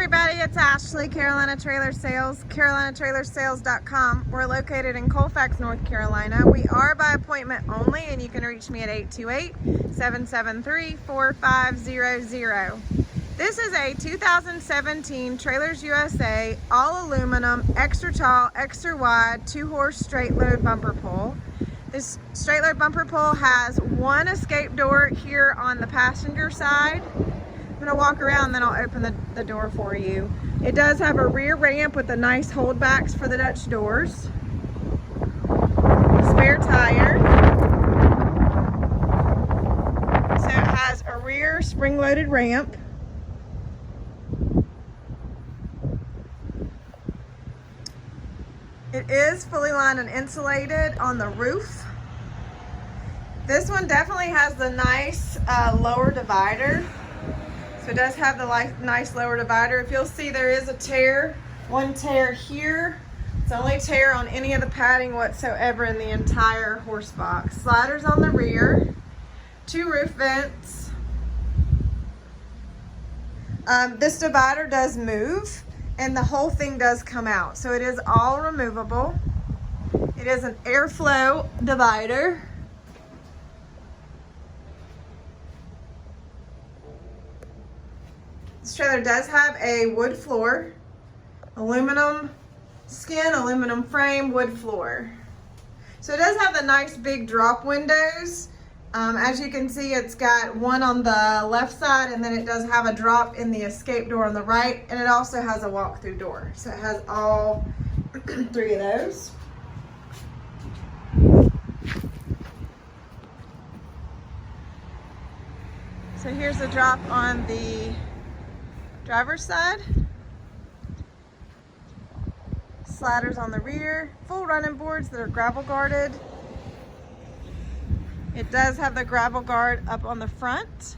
everybody, it's Ashley, Carolina Trailer Sales, carolinatrailersales.com. We're located in Colfax, North Carolina. We are by appointment only, and you can reach me at 828-773-4500. This is a 2017 Trailers USA all aluminum, extra tall, extra wide, 2-horse straight load bumper pull. This straight load bumper pull has one escape door here on the passenger side. I'm gonna walk around, then I'll open the door for you. It does have a rear ramp with the nice holdbacks for the Dutch doors. Spare tire. So it has a rear spring-loaded ramp. It is fully lined and insulated on the roof. This one definitely has the nice lower divider. So it does have the nice lower divider. If you'll see, there is a tear, one tear here. It's the only tear on any of the padding whatsoever in the entire horse box. Sliders on the rear, 2 roof vents. This divider does move, and the whole thing does come out. So it is all removable. It is an airflow divider. This trailer does have a wood floor, aluminum skin, aluminum frame, wood floor. So it does have the nice big drop windows. As you can see, it's got one on the left side, and then it does have a drop in the escape door on the right, and it also has a walk-through door. So it has all 3 of those. So here's the drop on the driver's side. Sliders on the rear, full running boards that are gravel guarded. It does have the gravel guard up on the front.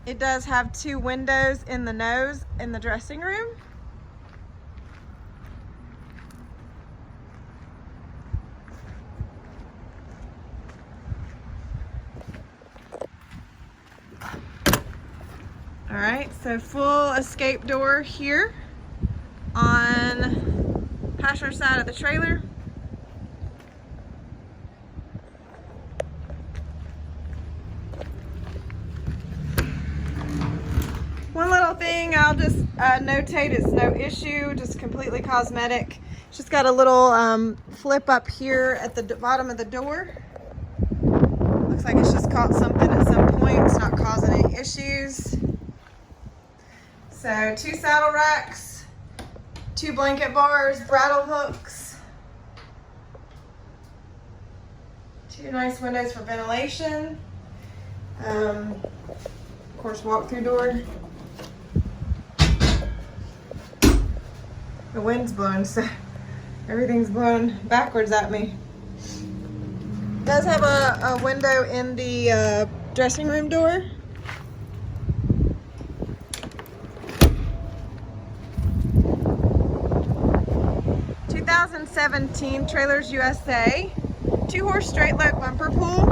It does have 2 windows in the nose in the dressing room. All right, so full escape door here on passenger side of the trailer. One little thing I'll just notate, it's no issue, just completely cosmetic. It's just got a little flip up here at the bottom of the door. Looks like it's just caught something at some point. It's not causing any issues. So 2 saddle racks, 2 blanket bars, bridle hooks, 2 nice windows for ventilation. Of course, walk-through door. The wind's blowing, so everything's blowing backwards at me. It does have a window in the dressing room door. '17 Trailers USA 2-horse straight load bumper pull.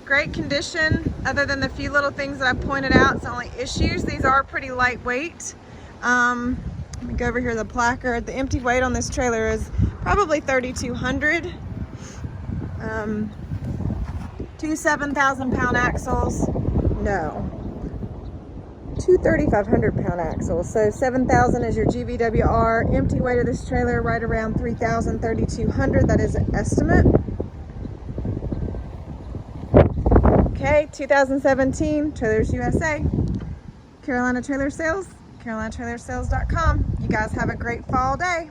Great condition, other than the few little things that I pointed out. It's the only issues. These are pretty lightweight. Let me go over here to the placard. The empty weight on this trailer is probably 3,200. 2 7,000-pound axles. No. 2 3,500-pound axles. So 7,000 is your GVWR. Empty weight of this trailer right around 3,000, 3,200. That is an estimate. Okay, 2017 Trailers USA, Carolina Trailer Sales, carolinatrailersales.com. You guys have a great fall day.